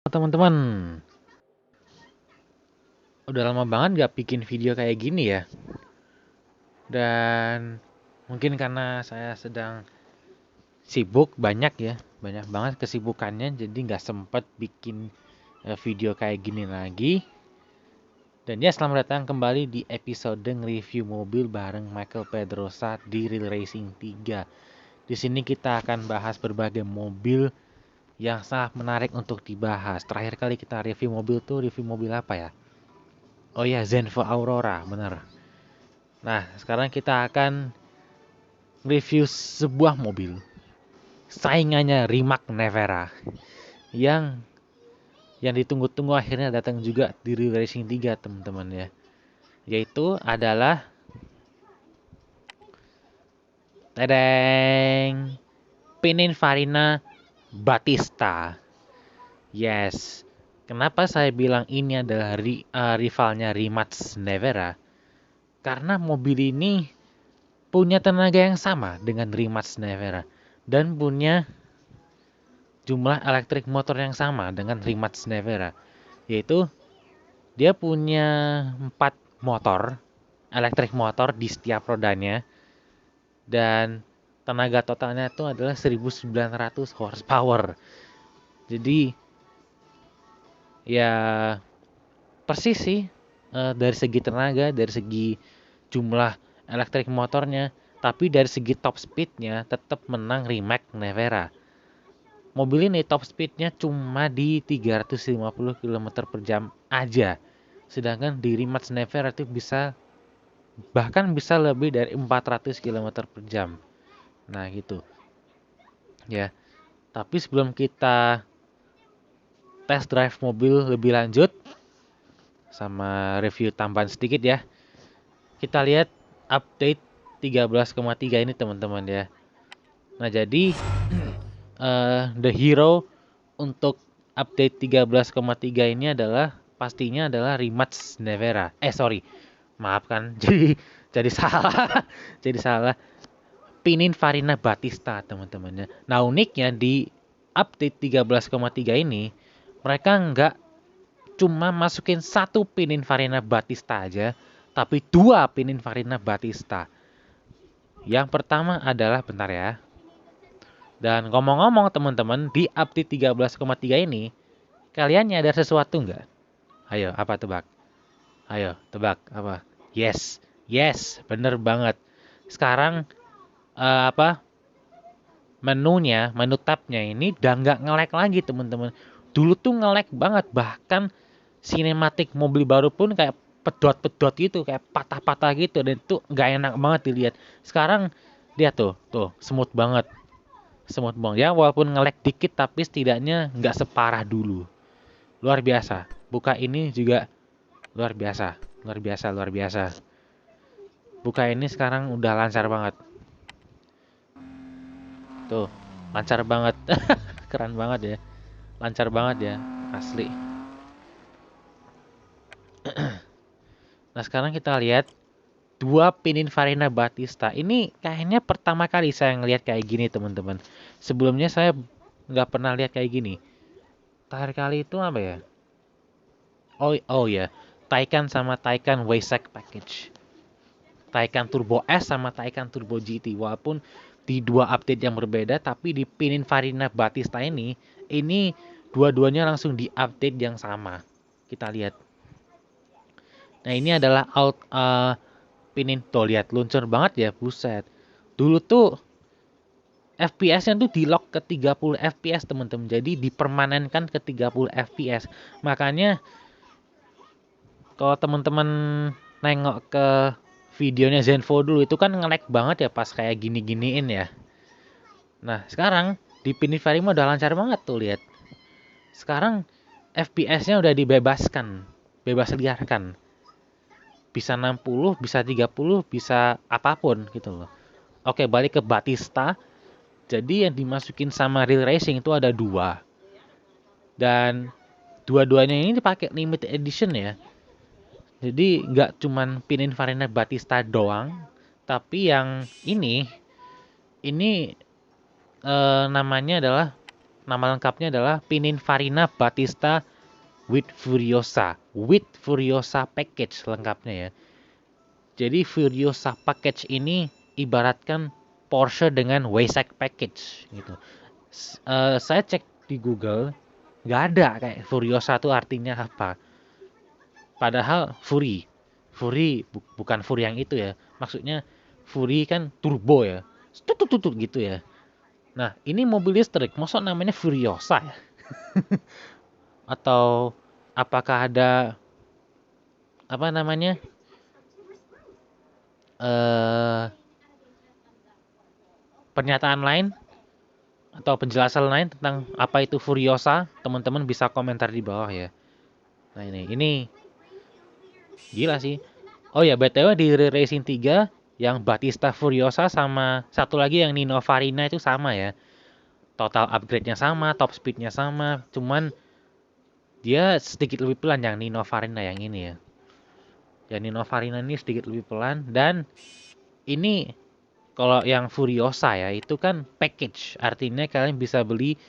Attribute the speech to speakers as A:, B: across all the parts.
A: Teman-teman, udah lama banget gak bikin video kayak gini ya. Dan mungkin karena saya sedang sibuk banyak ya, banyak banget kesibukannya, jadi gak sempet bikin video kayak gini lagi. Dan ya, selamat datang kembali di episode review mobil bareng Michael Pedrosa di Real Racing 3. Di sini kita akan bahas berbagai mobil yang sangat menarik untuk dibahas. Terakhir kali kita review mobil apa ya? Oh ya, Zenvo Aurora, bener. Nah, sekarang kita akan review sebuah mobil. Saingannya Rimac Nevera. Yang ditunggu-tunggu akhirnya datang juga di Real Racing 3, teman-teman ya. Yaitu adalah tedeng Pininfarina Battista. Yes. Kenapa saya bilang ini adalah rivalnya Rimac Nevera? Karena mobil ini punya tenaga yang sama dengan Rimac Nevera dan punya jumlah elektrik motor yang sama dengan Rimac Nevera, yaitu dia punya 4 motor elektrik motor di setiap rodanya dan tenaga totalnya itu adalah 1900 horsepower. Jadi ya persis sih, dari segi tenaga, dari segi jumlah elektrik motornya, tapi dari segi top speednya tetap menang Rimac Nevera. Mobil ini top speednya cuma di 350 km per jam aja. Sedangkan di Rimac Nevera itu bahkan bisa lebih dari 400 km per jam. Nah gitu. Ya. Tapi sebelum kita test drive mobil lebih lanjut, sama review tambahan sedikit ya, kita lihat update 13,3 ini teman-teman ya. Nah jadi the hero untuk update 13,3 ini pastinya adalah Rimac Nevera. Sorry, maafkan, jadi salah, jadi salah. Pininfarina Battista teman-temannya. Nah uniknya di update 13,3 ini mereka nggak cuma masukin satu Pininfarina Battista aja, tapi dua Pininfarina Battista. Yang pertama adalah, bentar ya. Dan ngomong-ngomong teman-teman, di update 13,3 ini, kalian nyadar sesuatu nggak? Ayo, apa tebak? Ayo, tebak apa? Yes, yes, bener banget. Sekarang menu tabnya ini udah nggak nge-lag lagi teman-teman. Dulu tuh nge-lag banget, bahkan sinematik mobil baru pun kayak pedot-pedot gitu, kayak patah-patah gitu, dan itu nggak enak banget dilihat. Sekarang lihat tuh smooth banget, smooth banget ya, walaupun nge-lag dikit tapi setidaknya nggak separah dulu. Luar biasa. Buka ini juga luar biasa, luar biasa, luar biasa. Buka ini sekarang udah lancar banget. Tuh, lancar banget. Keren banget ya. Lancar banget ya, asli. Nah, sekarang kita lihat dua Pininfarina Battista. Ini kayaknya pertama kali saya ngelihat kayak gini, teman-teman. Sebelumnya saya nggak pernah lihat kayak gini. Terakhir kali itu apa ya? Oh ya, Taycan sama Taycan Waysack Package. Taycan Turbo S sama Taycan Turbo GT. Walaupun di dua update yang berbeda, tapi di Pininfarina Battista ini dua-duanya langsung di update yang sama. Kita lihat. Nah ini adalah pinin tuh, lihat luncur banget ya, buset. Dulu tuh FPS-nya tuh di lock ke 30 FPS teman-teman. Jadi dipermanenkan ke 30 FPS. Makanya kalau teman-teman nengok ke videonya Zenvo dulu itu kan nge-lag banget ya pas kayak gini-giniin ya. Nah sekarang di Pininfarina udah lancar banget tuh, lihat. Sekarang FPS-nya udah dibebaskan, bebas liarkan. Bisa 60, bisa 30, bisa apapun gitu loh. Oke, balik ke Battista. Jadi yang dimasukin sama Real Racing itu ada dua. Dan dua-duanya ini dipakai limited edition ya. Jadi nggak cuman Pininfarina Battista doang, tapi yang ini namanya adalah nama lengkapnya adalah Pininfarina Battista with Furiosa. With Furiosa Package lengkapnya ya. Jadi Furiosa Package ini ibaratkan Porsche dengan Weissach Package gitu. Saya cek di Google, nggak ada kayak Furiosa itu artinya apa. Padahal Fury bukan Fury yang itu ya. Maksudnya Fury kan turbo ya. Tutut gitu ya. Nah, ini mobil listrik, maksud namanya Furiosa ya? Atau apakah ada apa namanya? eh Pernyataan lain atau penjelasan lain tentang apa itu Furiosa? Teman-teman bisa komentar di bawah ya. Nah, ini gila sih. Oh ya, BTW di Racing 3 yang Battista Furiosa sama satu lagi yang Nino Farina itu sama ya. Total upgrade-nya sama, top speed-nya sama, cuman dia sedikit lebih pelan yang Nino Farina yang ini ya. Yang Nino Farina ini sedikit lebih pelan dan ini kalau yang Furiosa ya itu kan package. Artinya kalian bisa beli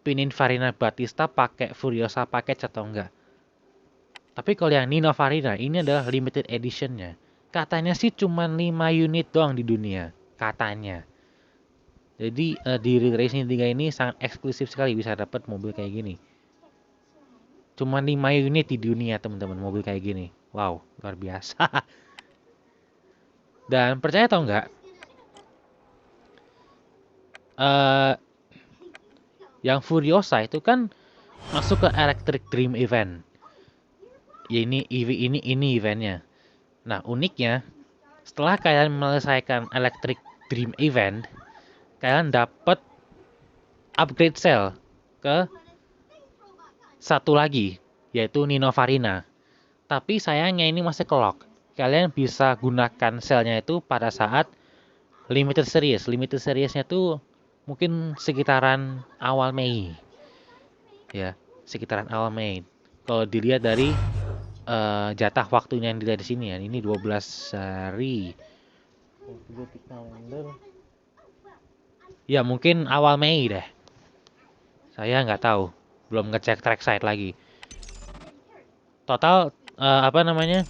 A: Pininfarina Battista pakai Furiosa package atau enggak. Tapi kalau yang Nino Farina ini adalah limited editionnya. Katanya sih cuma 5 unit doang di dunia. Katanya. Jadi di Racing 3 ini sangat eksklusif sekali bisa dapat mobil kayak gini. Cuma 5 unit di dunia teman-teman mobil kayak gini. Wow, luar biasa. Dan percaya atau enggak, eh yang Furiosa itu kan masuk ke Electric Dream Event. Ya ini eventnya. Nah, uniknya setelah kalian menyelesaikan Electric Dream Event, kalian dapat upgrade cell ke satu lagi, yaitu Nino Farina. Tapi sayangnya ini masih kelok. Kalian bisa gunakan selnya itu pada saat limited series. Limited seriesnya tuh mungkin sekitaran awal Mei. Ya, sekitaran awal Mei. Kalau dilihat dari jatah waktunya yang dilihat di sini ya, ini 12 hari. Ya, mungkin awal Mei deh. Saya nggak tahu, belum ngecek trackside lagi. Total apa namanya?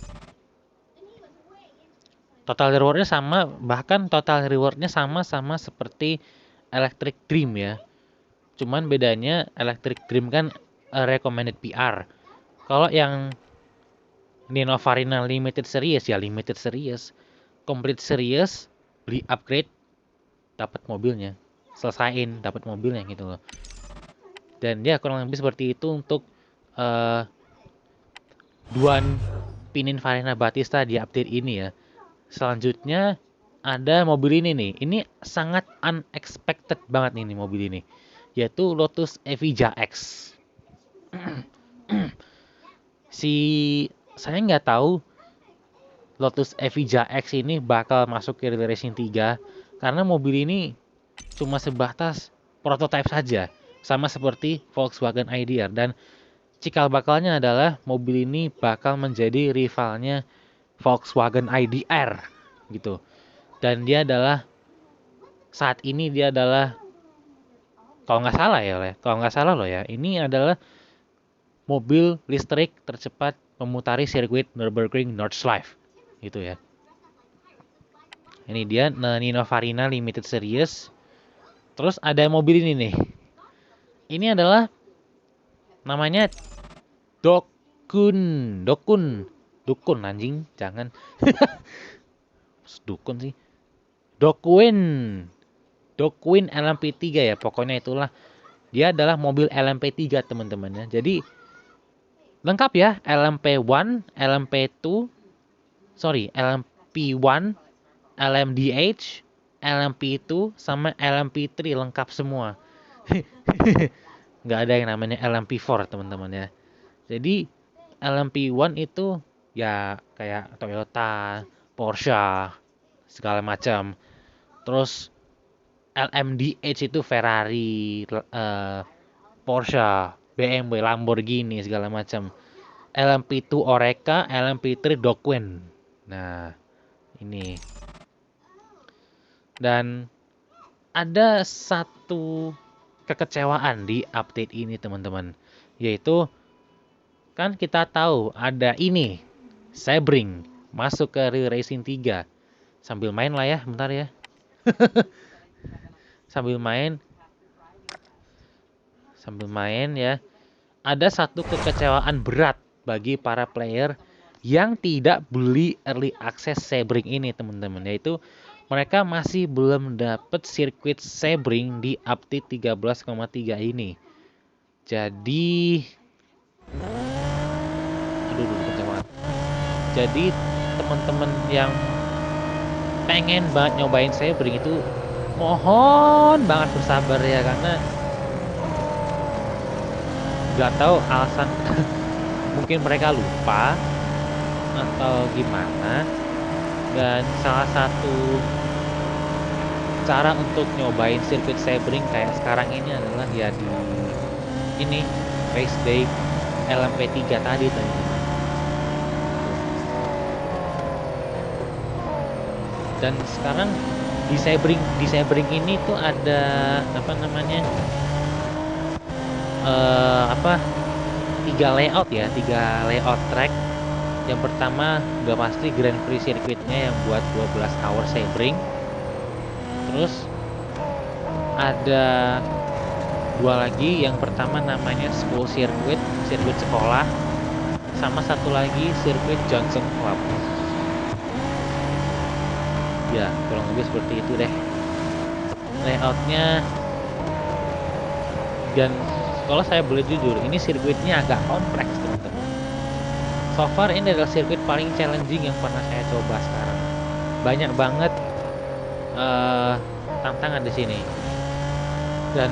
A: Total rewardnya sama, bahkan total rewardnya sama seperti Electric Dream ya. Cuman bedanya Electric Dream kan recommended PR. Kalau yang Nino Farina Limited Series ya Limited Series, Complete Series, beli upgrade, dapat mobilnya, selesain dapat mobilnya gitu loh. Dan ya kurang lebih seperti itu untuk uh, Duan Pininfarina Battista di update ini ya. Selanjutnya ada mobil ini nih. Ini sangat unexpected banget nih mobil ini. Yaitu Lotus Evija X. Si saya nggak tahu Lotus Evija X ini bakal masuk ke Racing 3 karena mobil ini cuma sebatas prototipe saja, sama seperti Volkswagen IDR, dan cikal bakalnya adalah mobil ini bakal menjadi rivalnya Volkswagen IDR gitu. Dan dia adalah saat ini dia adalah kalau nggak salah loh ya, ini adalah mobil listrik tercepat memutari sirkuit Nürburgring Nordschleife gitu ya. Ini dia Nino Farina Limited Series. Terus ada mobil ini nih. Ini adalah namanya Dokun. Dukun anjing, jangan. Dukun sih. Dokuin. Dokuin LMP3 ya, pokoknya itulah. Dia adalah mobil LMP3 teman-teman ya. Jadi lengkap ya, LMP1, LMP2, LMP1, LMDH, LMP2 sama LMP3 lengkap semua. Nggak ada yang namanya LMP4 teman-teman ya. Jadi LMP1 itu ya kayak Toyota, Porsche, segala macam. Terus LMDH itu Ferrari, Porsche, BMW, Lamborghini segala macam. LMP2 Oreca, LMP3 Docwin. Nah, ini. Dan ada satu kekecewaan di update ini teman-teman. Yaitu kan kita tahu ada ini Sebring masuk ke Real Racing 3. Sambil main lah ya, bentar ya. sambil main ya. Ada satu kekecewaan berat bagi para player yang tidak beli early access Sebring ini teman-teman, yaitu mereka masih belum dapat sirkuit Sebring di update 13,3 ini. Jadi aduh kenceng banget. Jadi teman-teman yang pengen banget nyobain Sebring itu mohon banget bersabar ya, karena nggak tahu alasan mungkin mereka lupa atau gimana. Dan salah satu cara untuk nyobain sirkuit Sebring kayak sekarang ini adalah ya di ini race day LMP3 tadi teman-teman. Dan sekarang di Sebring ini tuh ada apa namanya tiga layout track. Yang pertama udah pasti Grand Prix sirkuitnya yang buat 12 hour Sebring. Terus ada dua lagi, yang pertama namanya School Circuit sekolah, sama satu lagi sirkuit Johnson Club. Ya kurang lebih seperti itu deh layoutnya. Dan kalau saya boleh jujur, ini sirkuitnya agak kompleks teman-teman. So far ini adalah sirkuit paling challenging yang pernah saya coba sekarang. Banyak banget tantangan di sini. Dan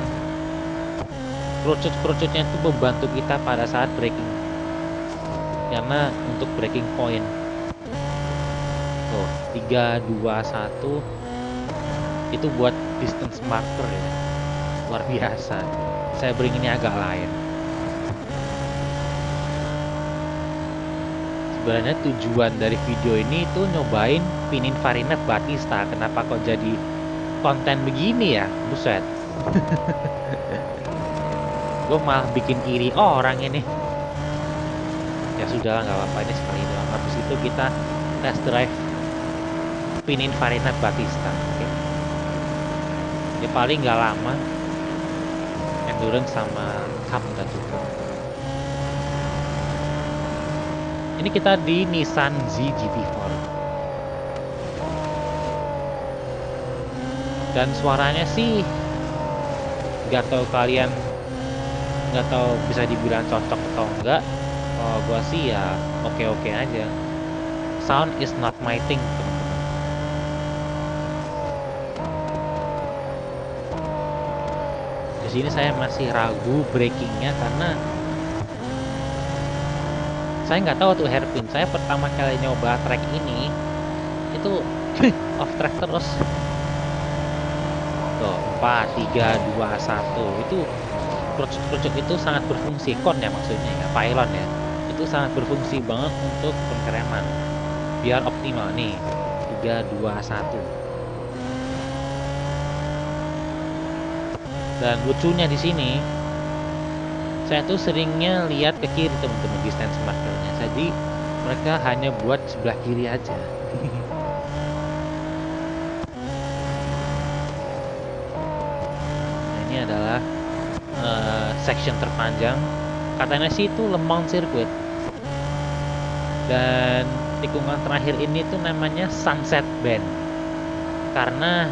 A: kerucut-kerucutnya itu membantu kita pada saat braking. Karena untuk braking point. Tuh, 3, 2, 1 itu buat distance marker ya. Luar biasa. Sebring ini agak lain. Sebenarnya tujuan dari video ini tuh nyobain Pininfarina Battista. Kenapa kok jadi konten begini ya? Buset. Gue malah bikin iri orang ini. Ya sudah, nggak apa-apa, ini sekali doang. Habis itu kita test drive Pininfarina Battista. Okay. Ya paling nggak lama. Endurance sama cup udah cukup. Ini kita di Nissan Z GT4. Dan suaranya sih nggak tahu bisa dibilang cocok atau enggak. Kalau gua sih ya oke aja. Sound is not my thing, teman-teman. Di sini saya masih ragu brakingnya karena saya nggak tahu tuh hairpin. Saya pertama kali nyoba track ini itu off track terus. Tuh, 4, 3, 2, 1 itu kerucut itu sangat berfungsi. Kon ya maksudnya ya, pylon ya. Itu sangat berfungsi banget untuk pengereman. Biar optimal nih. 3, 2, 1. Dan lucunya di sini, saya tuh seringnya lihat ke kiri teman-teman distance markernya. Jadi mereka hanya buat sebelah kiri aja. Nah, ini adalah section terpanjang. Katanya sih itu Le Mans Circuit. Dan tikungan terakhir ini tuh namanya Sunset Bend. Karena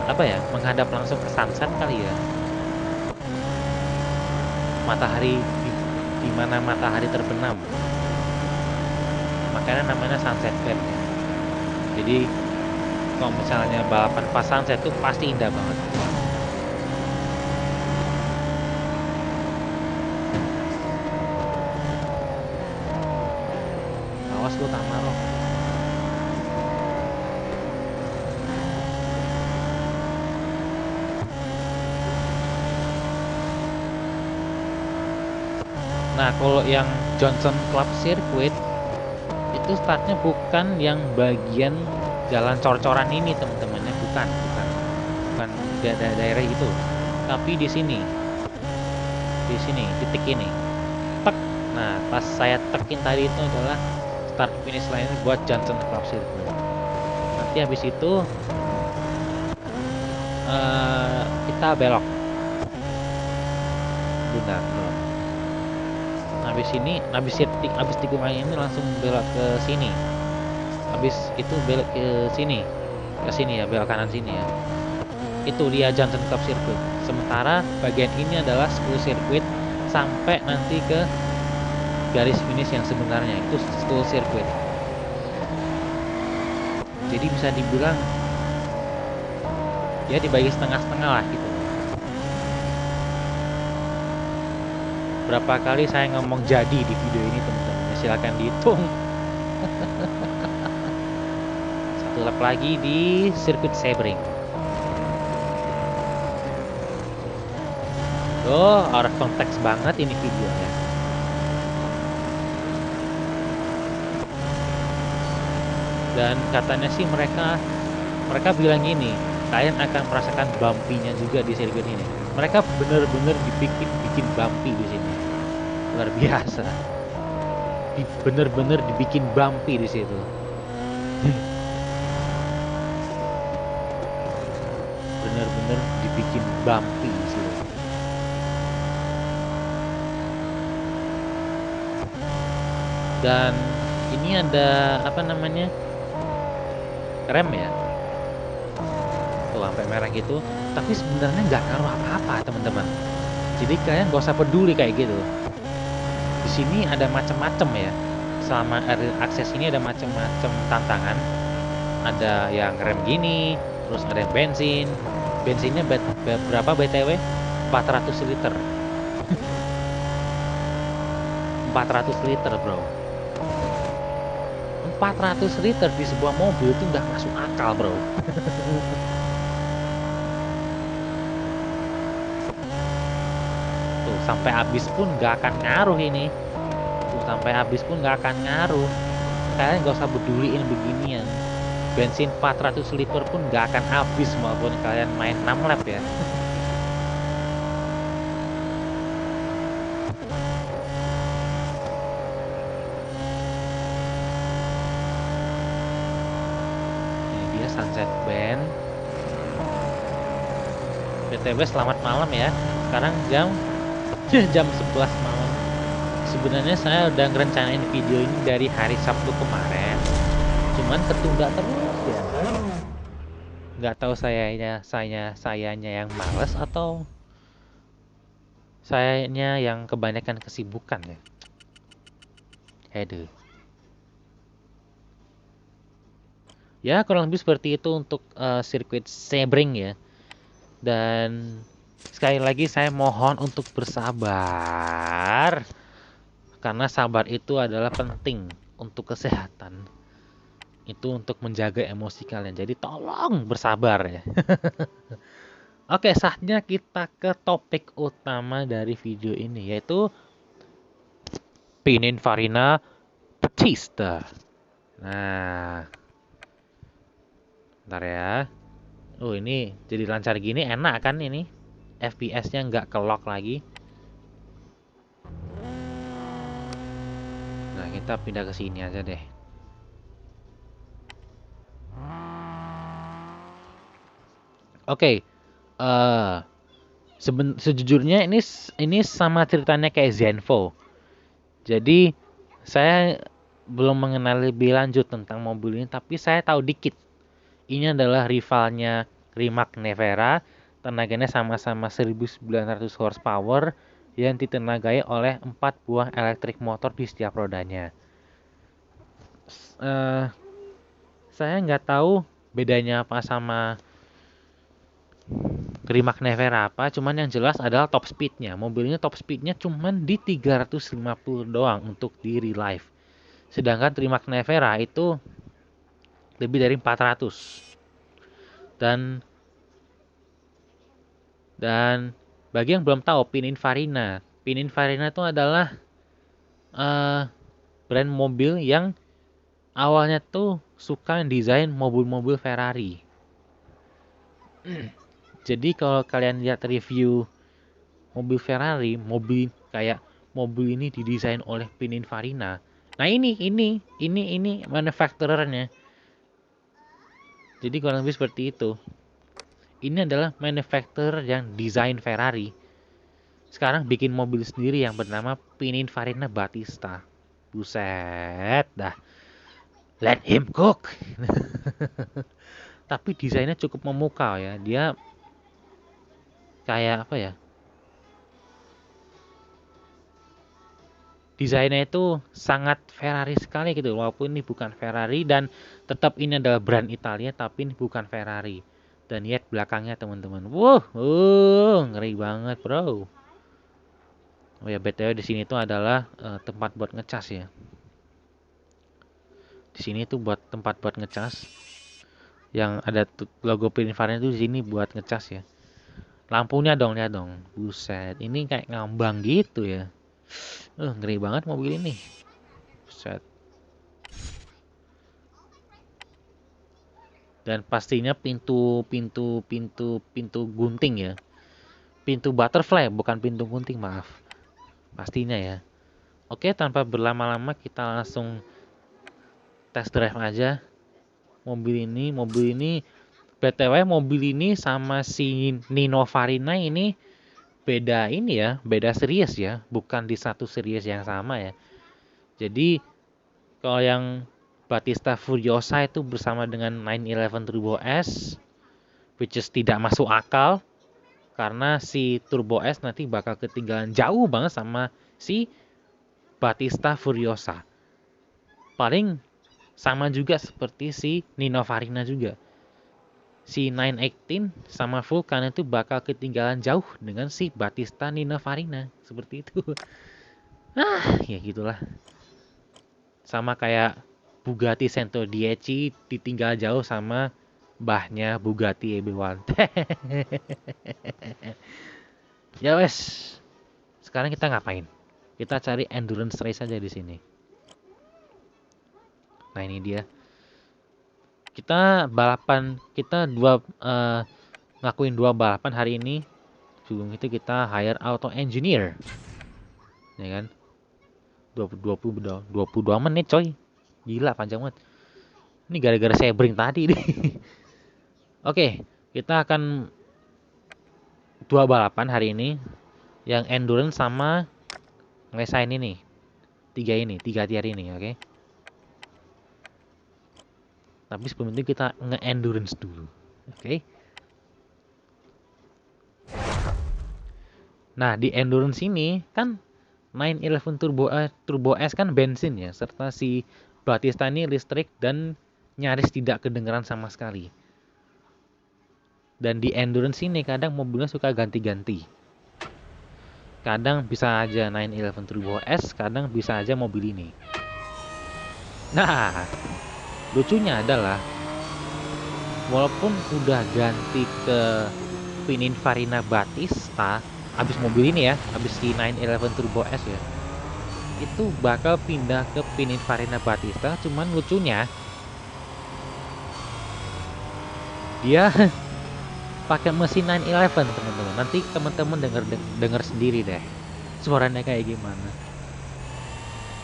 A: apa ya, menghadap langsung ke sunset kali ya. Matahari di mana matahari terbenam. Makanya namanya Sunset Bend ya. Jadi kalau misalnya balapan pas sunset tuh pasti indah banget. Awas lu Tamaro. Nah, kalau yang Johnson Club Circuit itu startnya bukan yang bagian jalan cor-coran ini teman-teman ya, bukan daerah itu. Tapi di sini titik ini, tek. Nah, pas saya tekin tadi itu adalah start finish line buat Johnson Club Circuit. Nanti habis itu kita belok. Benar, benar. Habis tikungan ini langsung belok ke sini. Habis itu belok ke sini ya, belok kanan sini ya. Itu dia Johnson Club Circuit. Sementara bagian ini adalah school circuit sampai nanti ke garis finish yang sebenarnya itu school circuit. Jadi bisa dibilang ya dibagi setengah-setengah lah gitu. Berapa kali saya ngomong jadi di video ini teman-teman, ya, silakan dihitung. Satu lap lagi di sirkuit Sebring. Out of context banget ini videonya. Dan katanya sih mereka bilang gini, kalian akan merasakan bumpy-nya juga di sirkuit ini. Mereka bener-bener bikin bumpy di sini. Luar biasa. Bener-bener dibikin bumpy di situ. Bener-bener dibikin bumpy di situ. Dan ini ada apa namanya, rem ya, tuh sampai merah gitu. Tapi sebenarnya nggak ngaruh apa-apa teman-teman. Jadi kalian gak usah peduli kayak gitu. Di sini ada macam-macam ya. Selama akses ini ada macam-macam tantangan. Ada yang rem gini, terus ada yang bensin. Bensinnya berapa BTW? 400 liter. 400 liter bro. 400 liter di sebuah mobil itu nggak masuk akal bro. Tuh sampai habis pun nggak akan ngaruh ini. Tuh sampai habis pun nggak akan ngaruh. Kalian nggak usah peduliin beginian. Bensin 400 liter pun nggak akan habis maupun kalian main 6 lap ya. Sunset Band. BTW selamat malam ya. Sekarang jam 11 malam. Sebenarnya saya udah ngerencanain video ini dari hari Sabtu kemarin. Cuman ketunda terus ya. Nggak tahu sayanya yang males atau sayanya yang kebanyakan kesibukan ya. Aduh. Ya kurang lebih seperti itu untuk sirkuit Sebring ya. Dan sekali lagi saya mohon untuk bersabar. Karena sabar itu adalah penting untuk kesehatan. Itu untuk menjaga emosi kalian. Jadi tolong bersabar ya. Oke, saatnya kita ke topik utama dari video ini, yaitu Pininfarina Battista. Nah, bentar ya. Ini jadi lancar gini enak kan ini. FPS-nya nggak kelok lagi. Nah, kita pindah ke sini aja deh. Oke. Sejujurnya ini sama ceritanya kayak Zenvo. Jadi saya belum mengenali lebih lanjut tentang mobil ini, tapi saya tahu dikit. Ini adalah rivalnya Rimac Nevera, tenaganya sama-sama 1900 horsepower yang ditenagai oleh 4 buah elektrik motor di setiap rodanya. Saya nggak tahu bedanya apa sama Rimac Nevera apa, cuman yang jelas adalah top speednya. Mobil ini top speednya cuman di 350 doang untuk di real life. Sedangkan Rimac Nevera itu lebih dari 400. Dan bagi yang belum tahu Pininfarina itu adalah brand mobil yang awalnya tuh suka desain mobil-mobil Ferrari. Jadi kalau kalian lihat review mobil Ferrari, mobil ini didesain oleh Pininfarina. Nah ini manufacturernya. Jadi kurang lebih seperti itu. Ini adalah manufacturer yang desain Ferrari. Sekarang bikin mobil sendiri yang bernama Pininfarina Battista. Buset dah. Let him cook. Tapi desainnya cukup memukau ya. Dia kayak apa ya? Desainnya itu sangat Ferrari sekali gitu. Walaupun ini bukan Ferrari dan tetap ini adalah brand Italia, tapi ini bukan Ferrari. Dan lihat belakangnya teman-teman. Wow, ngeri banget bro. Oh ya BTW di sini tuh adalah tempat buat ngecas ya. Di sini tuh buat tempat buat ngecas. Yang ada logo Pininfarina tuh di sini buat ngecas ya. Lampunya dong, lihat dong. Buset, ini kayak ngambang gitu ya. Ngeri banget mobil ini. Buset. Dan pastinya pintu gunting ya. Pintu butterfly bukan pintu gunting, maaf. Pastinya ya. Oke, tanpa berlama-lama kita langsung test drive aja mobil ini BTW mobil ini sama si Nino Farina ini beda ini ya, beda series ya, bukan di satu series yang sama ya. Jadi kalau yang Battista Furiosa itu bersama dengan 911 Turbo S, which is tidak masuk akal karena si Turbo S nanti bakal ketinggalan jauh banget sama si Battista Furiosa. Paling sama juga seperti si Nino Farina juga. Si 918 sama Vulcan itu bakal ketinggalan jauh dengan si Battista Nino Farina. Seperti itu. Ya gitulah. Sama kayak Bugatti Sento Dieci ditinggal jauh sama mbahnya Bugatti EB1. Ya wes. Sekarang kita ngapain? Kita cari endurance race aja di sini. Nah ini dia. Kita ngakuin dua balapan hari ini. Sebelum itu kita hire auto engineer. Ya kan? 22 menit coy. Gila panjang banget. Ini gara-gara saya bring tadi nih. Oke, kita akan dua balapan hari ini. Yang endurance sama ngesain ini. Tiga tier ini, oke. Tapi sebelum itu kita nge-endurance dulu. Oke. Nah, di endurance ini kan 911 Turbo S kan bensin ya, serta si Battista ini listrik dan nyaris tidak kedengeran sama sekali. Dan di endurance ini kadang mobilnya suka ganti-ganti. Kadang bisa aja 911 Turbo S, kadang bisa aja mobil ini. Nah, lucunya adalah walaupun udah ganti ke Pininfarina Battista, habis mobil ini ya, habis si 911 Turbo S ya, itu bakal pindah ke Pininfarina Battista. Cuman lucunya dia pakai mesin 911 teman-teman. Nanti teman-teman denger sendiri deh suaranya kayak gimana.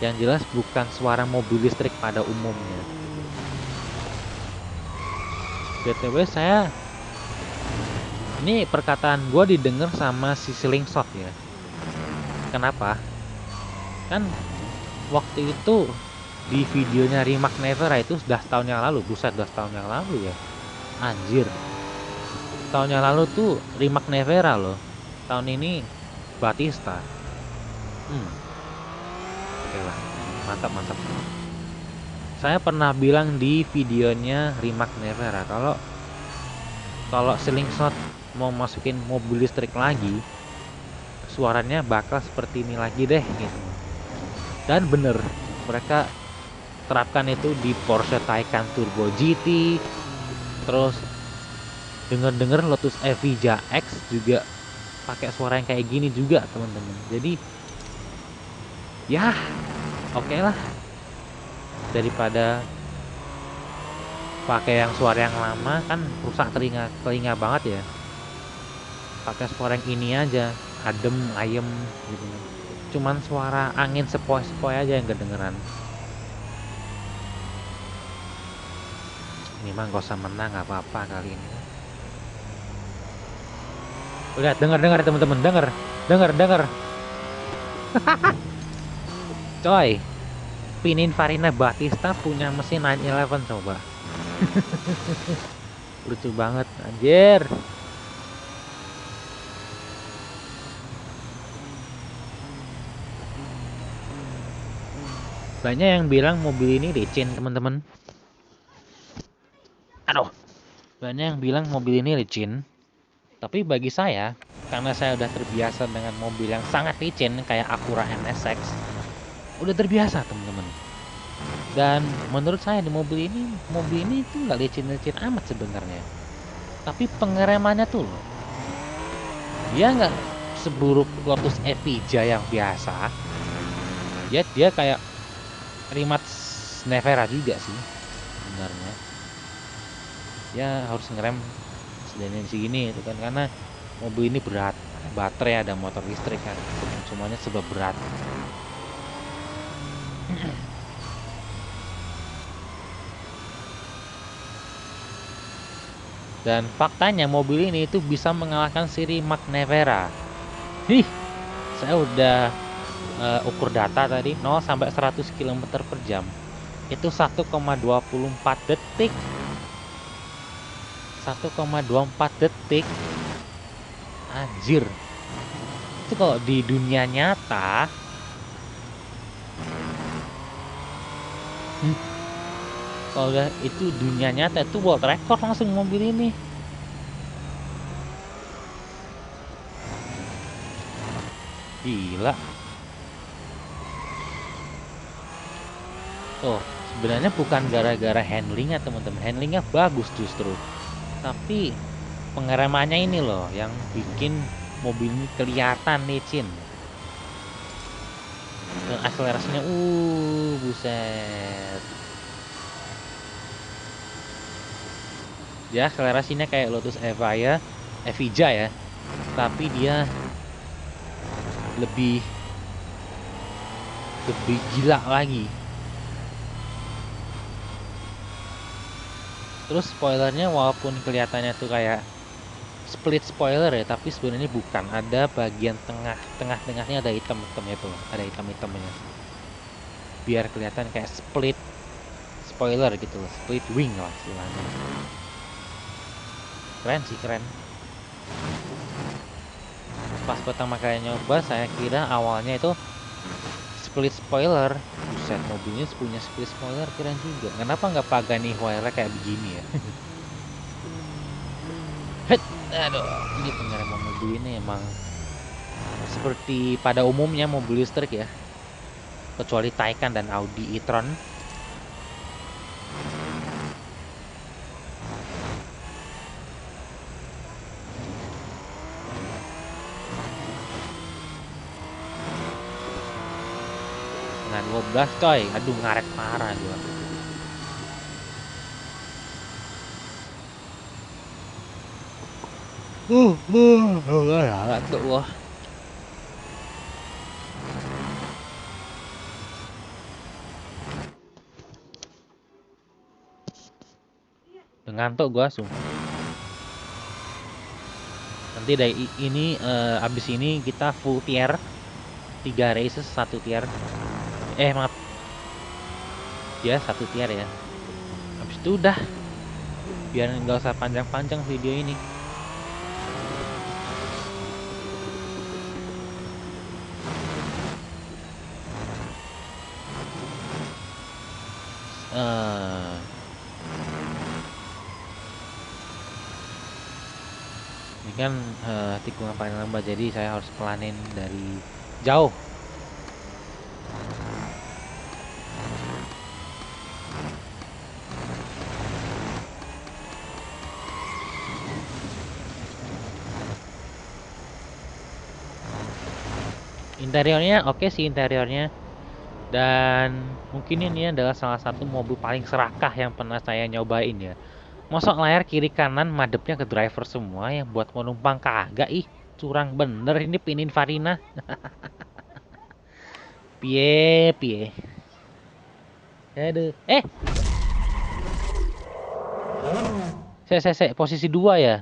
A: Yang jelas bukan suara mobil listrik pada umumnya. BTW ini perkataan gue didengar sama si Slingshot ya. Kenapa? Kan waktu itu di videonya Rimac Nevera itu sudah setahun yang lalu. Buset, sudah setahun yang lalu ya. Anjir. Tahun yang lalu tuh Rimac Nevera loh. Tahun ini Battista. Oke lah, mantap. Saya pernah bilang di videonya Rimac Nevera kalau Slingshot mau masukin mobil listrik lagi, suaranya bakal seperti ini lagi deh gitu. Dan bener, mereka terapkan itu di Porsche Taycan Turbo GT. Terus denger Lotus Evija X juga pakai suara yang kayak gini juga teman-teman. Jadi ya oke lah, daripada pakai yang suara yang lama kan rusak telinga banget ya. pakai suara yang ini aja, adem ayem gitu. Cuman suara angin sepoi-sepoi aja yang kedengeran. Ini mah gak usah menang, nggak apa-apa kali ini. Lihat, dengar teman-teman, dengar. Coy, Pininfarina Battista punya mesin 911 coba. Lucu banget, anjir. Banyak yang bilang mobil ini licin, teman-teman. Aduh, banyak yang bilang mobil ini licin. Tapi bagi saya, karena saya udah terbiasa dengan mobil yang sangat licin kayak Acura NSX, udah terbiasa, teman-teman. Dan menurut saya di mobil ini tuh nggak licin-licin amat sebenarnya. Tapi pengeremannya tuh loh, dia nggak seburuk Lotus Evija yang biasa. Dia kayak Rimac Nevera juga sih sebenarnya. Ya harus ngerem sedangnya segini itu kan, karena mobil ini berat, baterai ada motor listrik kan, semuanya sebab berat. Dan faktanya mobil ini itu bisa mengalahkan seri Rimac Nevera. Saya udah ukur data tadi 0 sampai 100 km per jam. Itu 1,24 detik. 1,24 detik. Anjir. Itu kalau di dunia nyata, kalau udah itu dunia nyata itu world record langsung mobil ini. Gila. Oh, sebenarnya bukan gara-gara handlingnya teman-teman. Handlingnya bagus justru. Tapi pengeremannya ini loh yang bikin mobil ini kelihatan licin. Dan akselerasinya buset. Ya, akselerasinya kayak Lotus Evija ya. Tapi dia lebih gila lagi. Terus spoilernya walaupun kelihatannya tuh kayak split spoiler ya, tapi sebenarnya bukan. Ada bagian tengahnya ada hitam-hitamnya tuh, ada hitam-hitamnya. Biar kelihatan kayak split spoiler gitu loh, split wing lah istilahnya. Keren sih, keren. Pas pertama kali nyoba, saya kira awalnya itu split spoiler. Buset, mobilnya punya split spoiler, keren juga. Kenapa nggak Pagani Huayra kayak begini ya? Aduh, ini pengereman mobil ini emang seperti pada umumnya mobil listrik ya, kecuali Taycan dan Audi e-tron. Nah 12 coy, aduh ngaret parah gua. Ngantuk wah. Ngantuk gua sumpah. Nanti dari ini abis ini kita full tier, 3 races 1 tier. Maaf, ya 1 tier ya. Habis itu udah, biar nggak usah panjang-panjang video ini. Ini kan tikungan paling lambat, jadi saya harus pelanin dari jauh. Interiornya oke sih interiornya. Dan mungkin ini adalah salah satu mobil paling serakah yang pernah saya nyobain ya. Mosok layar kiri kanan madepnya ke driver semua, yang buat penumpang kagak. Ih, curang bener ini Pininfarina. Piye, piye. Aduh. Saya posisi 2 ya.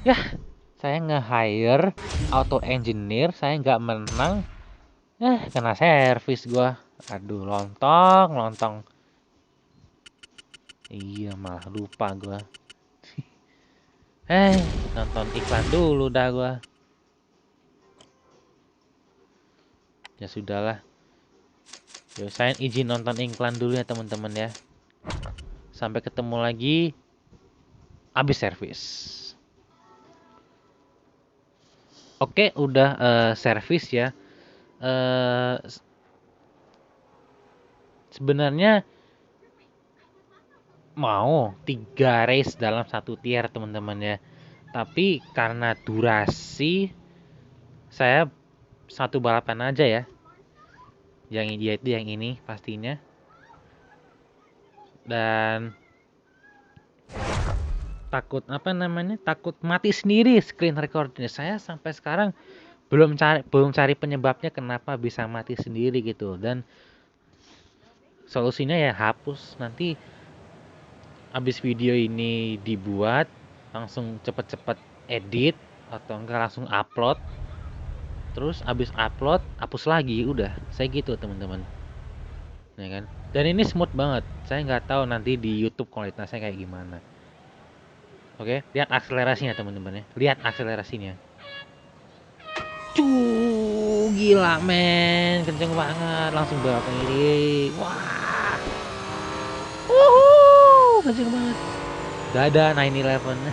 A: Yah, saya nge-hire auto engineer, saya nggak menang. Kena servis gua. Aduh, lontong, lontong. Iya, malah lupa gua. Nonton iklan dulu dah gua. Ya sudahlah. Yo, saya izin nonton iklan dulu ya teman-teman ya. Sampai ketemu lagi abis servis. Oke, udah servis ya. Eh Sebenarnya mau 3 race dalam satu tier teman-teman ya. Tapi karena durasi, saya satu balapan aja ya. Yang itu yang ini pastinya. Dan takut mati sendiri screen recordnya. Saya sampai sekarang belum cari penyebabnya kenapa bisa mati sendiri gitu. Dan solusinya ya hapus. Nanti abis video ini dibuat, langsung cepet-cepet edit atau enggak langsung upload. Terus abis upload hapus lagi, udah. Saya gitu teman-teman, ya kan. Dan ini smooth banget. Saya nggak tahu nanti di YouTube kualitasnya kayak gimana. Oke, lihat akselerasinya teman-teman ya. Lihat akselerasinya. Gila men, kenceng banget, langsung belok kiri. Wah. Kenceng banget. Dadah 911.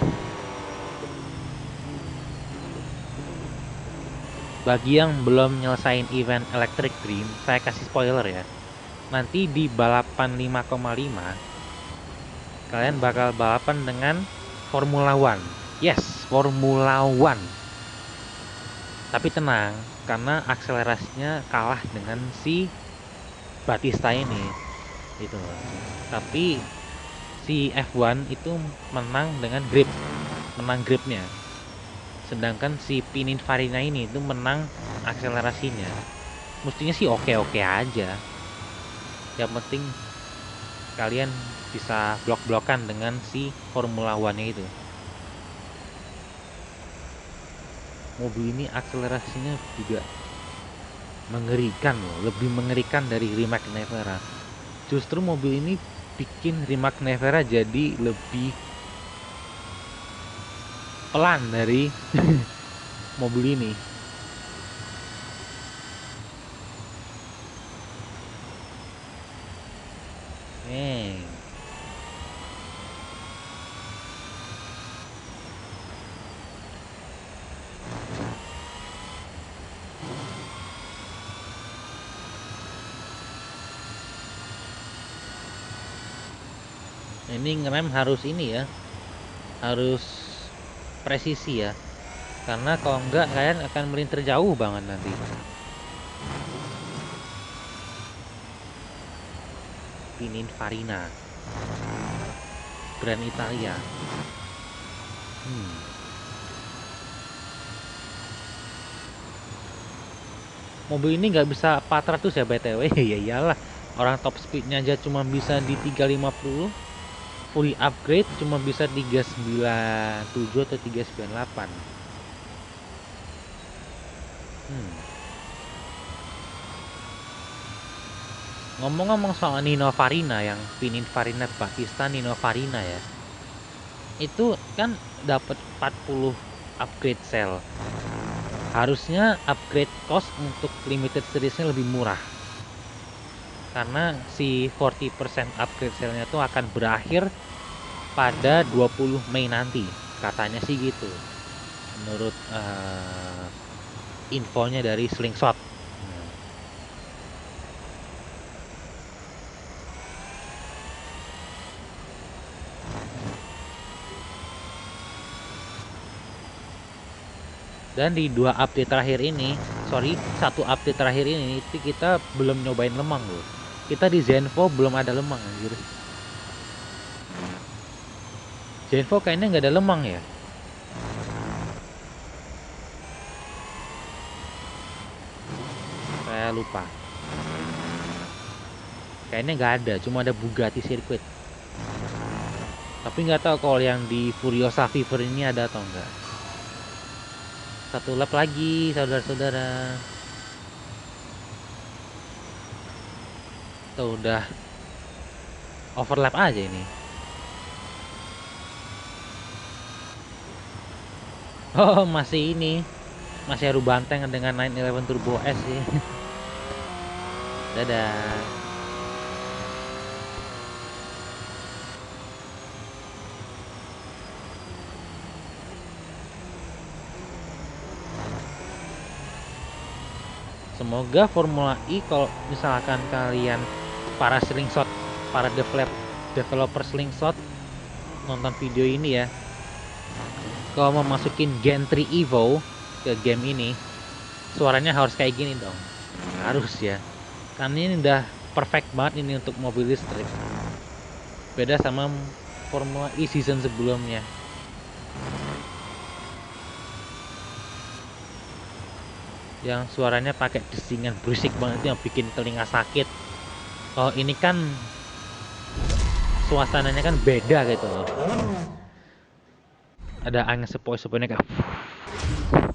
A: Bagi yang belum nyelesain event Electric Dream, saya kasih spoiler ya. Nanti di balapan 5,5 kalian bakal balapan dengan Formula One. Yes, Formula One. Tapi tenang, karena akselerasinya kalah dengan si Batista ini. Gitu. Tapi si F1 itu menang dengan menang gripnya. Sedangkan si Pininfarina ini itu menang akselerasinya. Mestinya sih oke-oke aja. Yang penting kalian bisa blok-blokan dengan si Formula One-nya itu. Mobil ini akselerasinya juga mengerikan loh, lebih mengerikan dari Rimac Nevera. Justru mobil ini bikin Rimac Nevera jadi lebih pelan dari mobil ini. Ini ngerem harus ini ya, harus presisi ya, karena kalau enggak kalian akan melintir jauh banget nanti. Pininfarina, Grand Italia. Mobil ini nggak bisa 400 ya BTW. Ya iyalah, orang top speednya aja cuma bisa di 350, fully upgrade cuma bisa 397 atau 398. Ngomong-ngomong soal Nino Farina, yang Pininfarina Batista Nino Farina ya, itu kan dapat 40 upgrade cell. Harusnya upgrade cost untuk limited seriesnya lebih murah, karena si 40% upgrade cellnya itu akan berakhir pada 20 Mei nanti, katanya sih gitu menurut infonya dari Slingshot. Dan di satu update terakhir ini itu kita belum nyobain lemang loh. Kita di Zenvo belum ada lemang anjir. Genvo kayaknya nggak ada lemang ya. Saya lupa. Kayaknya nggak ada, cuma ada Bugatti Circuit. Tapi nggak tahu kalau yang di Furiosa Fever ini ada atau enggak. Satu lap lagi, saudara-saudara. Tuh udah overlap aja ini. Oh, masih ini. Masih adu banteng dengan 911 Turbo S sih. Dadah. Semoga Formula E kalau misalkan kalian para slingshot, para developer slingshot nonton video ini ya, kalau mau masukin Gen 3 Evo ke game ini, suaranya harus kayak gini dong. Harus ya. Karena ini udah perfect banget ini untuk mobil listrik. Beda sama Formula E season sebelumnya. Yang suaranya pakai desingan berisik banget itu yang bikin telinga sakit. Oh ini kan suasananya kan beda gitu loh. Ada angin sepoi-sepoinya kayak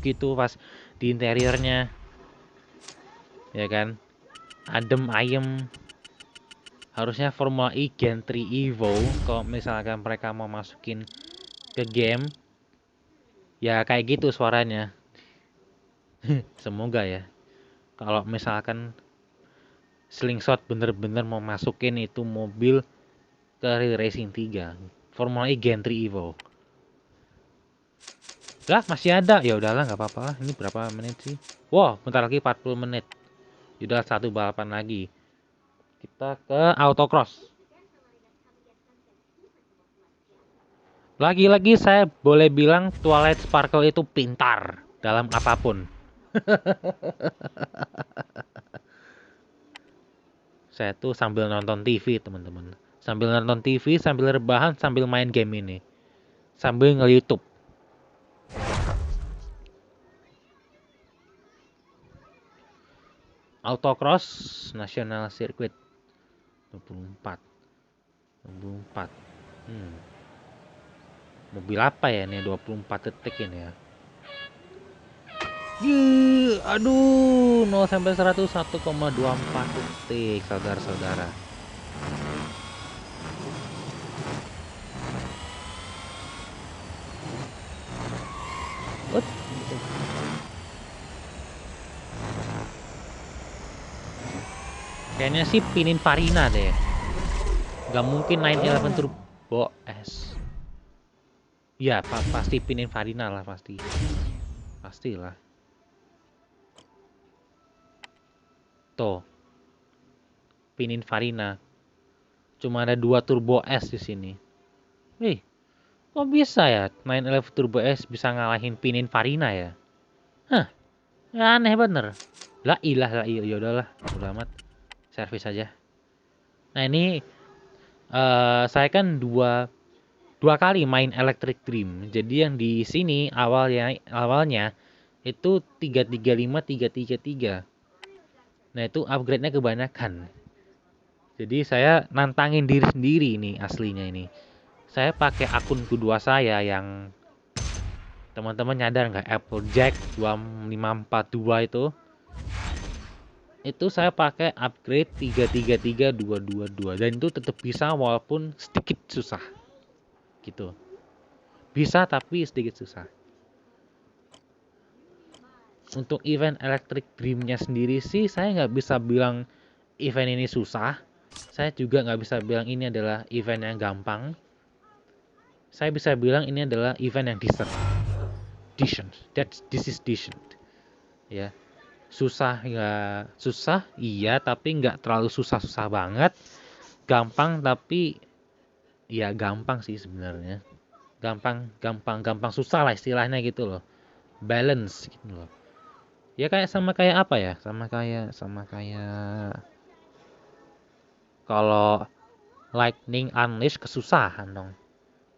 A: gitu pas di interiornya, ya kan, adem ayem. Harusnya Formula E Gen 3 Evo kalau misalkan mereka mau masukin ke game ya kayak gitu suaranya. Semoga ya kalau misalkan Slingshot bener-bener mau masukin itu mobil ke Real Racing 3 Formula E Gen 3 Evo. Lah masih ada, ya udahlah nggak apa-apa. Ini berapa menit sih? Wow, bentar lagi 40 menit. Udah satu balapan lagi. Kita ke autocross. Lagi-lagi saya boleh bilang Twilight Sparkle itu pintar dalam apapun. Saya tuh sambil nonton TV, teman-teman. Sambil nonton TV, sambil rebahan, sambil main game ini. Sambil nge-YouTube. Autocross National Circuit 24. 24. Mobil apa ya ini 24 detik ini ya? Aduh, 0 sampai 100 1,24 detik, saudara-saudara. Kayaknya sih Pininfarina deh. Gak mungkin 911 Turbo S. Ya, pasti Pininfarina lah pasti. Pastilah. Tuh. Pininfarina. Cuma ada 2 Turbo S di sini. Wih, kok bisa ya 911 Turbo S bisa ngalahin Pininfarina ya? Hah, aneh bener. Lah ilah lah, ya udahlah, udah amat. Servis aja. Nah ini saya kan dua kali main Electric Dream. Jadi yang di sini awalnya itu 335 333. Nah itu upgrade-nya kebanyakan. Jadi saya nantangin diri sendiri ini aslinya ini. Saya pakai akun kedua saya yang teman-teman nyadar nggak, Applejack 2542 itu saya pakai upgrade 333222 dan itu tetap bisa walaupun sedikit susah gitu. Bisa tapi sedikit susah. Untuk event Electric Dream-nya sendiri sih saya nggak bisa bilang event ini susah. Saya juga nggak bisa bilang ini adalah event yang gampang. Saya bisa bilang ini adalah event yang decent. This is decent. Ya. Susah nggak susah, iya, tapi nggak terlalu susah-susah banget. Gampang tapi ya gampang sih sebenarnya. Gampang susah lah istilahnya gitu loh. Balance gitu loh. Ya kayak kayak apa ya? Sama kayak kalau Lightning Unleashed kesusahan dong.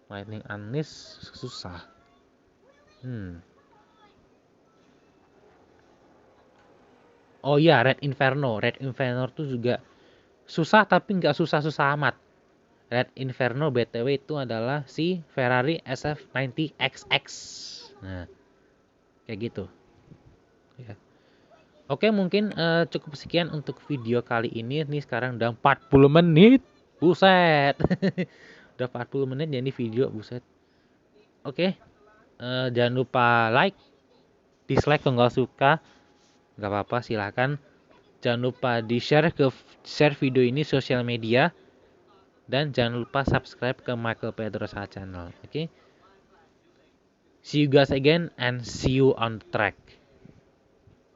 A: Lightning Unleashed susah. Oh iya, Red Inferno. Red Inferno tuh juga susah tapi nggak susah-susah amat. Red Inferno BTW itu adalah si Ferrari SF90XX. Nah, kayak gitu. Ya. Oke, mungkin cukup sekian untuk video kali ini. Nih sekarang udah 40 menit. Buset. Udah 40 menit jadi video, buset. Oke, jangan lupa like, dislike kalau nggak suka. Nggak apa-apa, silahkan. Jangan lupa share video ini sosial media. Dan jangan lupa subscribe ke Michael Pedrosa channel. Oke. See you guys again and see you on track.